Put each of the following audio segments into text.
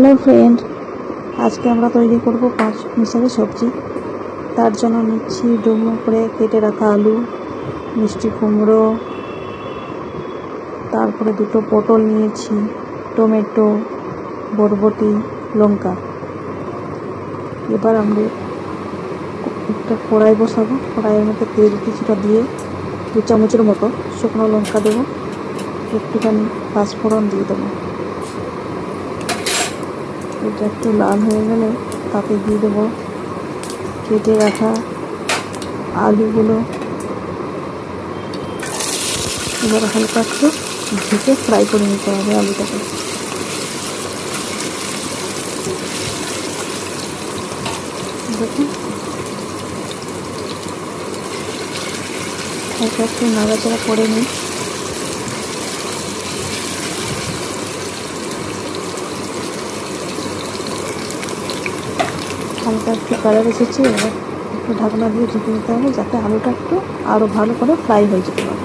Hello friend, আজকে আমরা তৈরি করব পাঁচ মিশালি সবজি। তার জন্য নিচ্ছি ডুমো করে কেটে রাখা আলু, মিষ্টি কুমড়ো, তারপরে দুটো পটল নিয়েছি, টমেটো, বরবটি, লঙ্কা। এবার আমরা একটা কড়াই বসাবো। কড়াইয়ের মধ্যে তেল কিছুটা দিয়ে 2 চামচের মতো শুকনো লঙ্কা দেবো, একটুখানি পাঁচফোড়ন দিয়ে দেবো। এটা একটু লাল হয়ে গেলে তাতে দিয়ে দেবো কেটে রাখা আলুগুলো। এবার হালকা একটু ঢেকে ফ্রাই করে নিতে হবে আলুটাকে। দেখুন, হালকা একটু নাড়াচাড়া করে নিই। হালকা একটু কালার এসেছে, এবার একটু ঢাকনা দিয়ে ঢেকে দিতে হবে যাতে আলুটা একটু আরও ভালো করে ফ্রাই হয়ে যেতে পারে।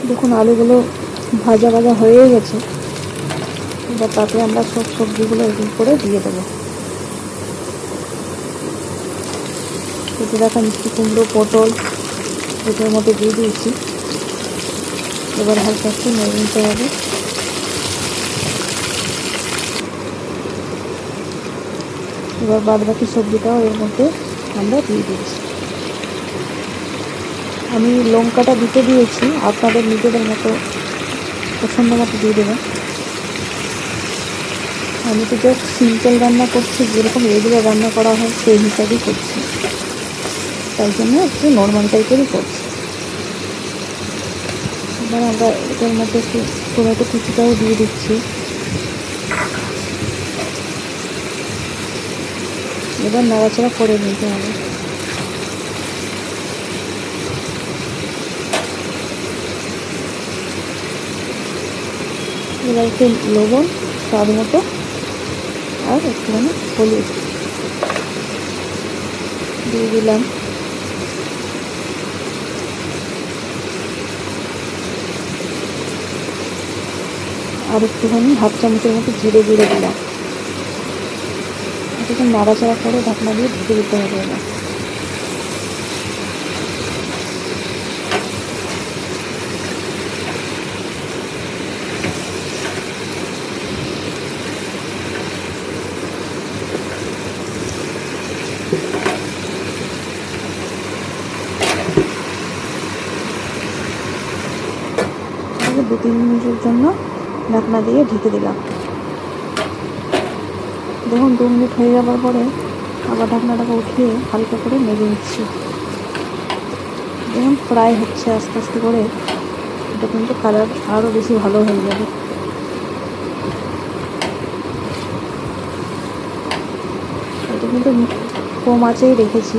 দেখুন, আলুগুলো ভাজা ভাজা হয়ে গেছে। এবার তাতে আমরা সব সবজিগুলো এরকম করে দিয়ে দেবো। কেটে রাখা মিষ্টি কুমড়ো, পটল এটার মধ্যে দিয়ে দিয়েছি। এবার হালকা একটু নেড়ে নিতে হবে। এবার বাদ বাকি সবজিটাও এর মধ্যে আমরা দিয়ে দিচ্ছি। আমি লঙ্কাটা দিতে দিয়েছি, আপনাদের নিজেদের মতো পছন্দ মতো দিয়ে দেবেন। আমি তো জাস্ট সিম্পল রান্না করছি, যেরকম রেগুলার রান্না করা হয় সেই হিসাবেই করছি, তাই জন্য একটু নর্মাল টাইপেরই করছি। এবার আমরা এটার মধ্যে একটু টমেটো কুচিটাও দিয়ে দিচ্ছি। এবার নাড়াচাড়া করে নিতে হবে। এবার একটু লবণ স্বাদ মতো আর একটুখানি হলুদ দিয়ে দিলাম। আর একটুখানি হাফ চামচের মতো জিরে গুঁড়ো দিলাম। এটাকে নাড়াচাড়া করে ঢাকনা দিয়ে ঢেকে দিতে হবে। এবার 2-3 মিনিটের জন্য ঢাকনা দিয়ে ঢেকে দিলাম। দেখুন, 2 মিনিট হয়ে যাওয়ার পরে আবার ঢাকনাটাকে উঠিয়ে হালকা করে নেড়ে নিচ্ছি। দেখুন, ফ্রাই হচ্ছে আস্তে আস্তে করে। এটা কিন্তু কালার আরও বেশি ভালো হয়ে যাবে। এটা কিন্তু কম আঁচেই রেখেছি।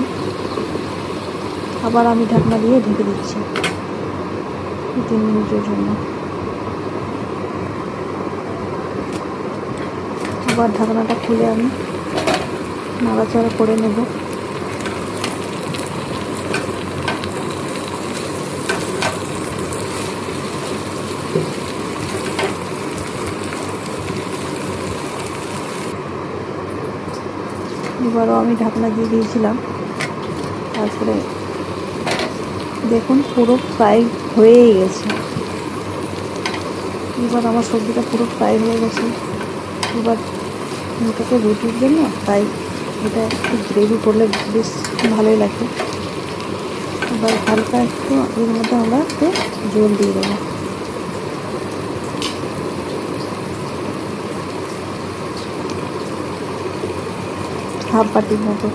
আবার আমি ঢাকনা দিয়ে ঢেকে দিচ্ছি 3 মিনিটের জন্য। আবার ঢাকনাটা খুলে আমি নাড়াচাড়া করে নেব। এবারও আমি ঢাকনা দিয়ে দিয়েছিলাম। তারপরে দেখুন, পুরো ফ্রাই হয়েই গেছে। এবার আমার সবজিটা পুরো ফ্রাই হয়ে গেছে। এবার এটা তো রুটির জন্য, তাই এটা একটু গ্রেভি করলে বেশ ভালোই লাগে। এবার হালকা একটু এর মধ্যে আমরা একটু জল দিয়ে দেবো। হাফ বাটির মতো।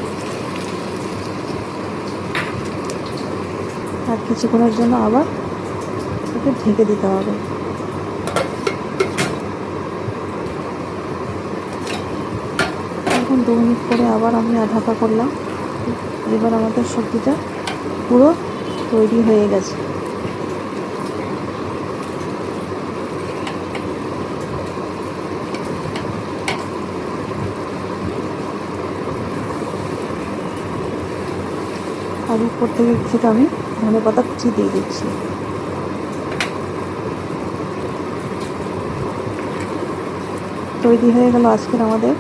আর কিছুক্ষণের জন্য আবার একটু ঢেকে দিতে হবে। এখন 2 মিনিট পরে আবার আমি ঢাকা করলাম। এবার আমাদের সবজিটা পুরো তৈরি হয়ে গেছে। আর উপর থেকে কিছুটা আমি ধনেপাতা কুচি দিয়ে দিচ্ছি। তৈরি হয়ে গেল আজকের আমাদের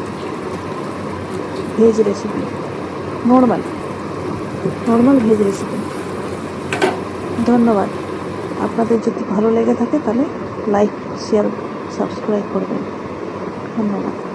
veg recipe, normal veg recipe. ধন্যবাদ। আপনাদের যদি ভালো লেগে থাকে তাহলে লাইক, শেয়ার, সাবস্ক্রাইব করবেন। ধন্যবাদ।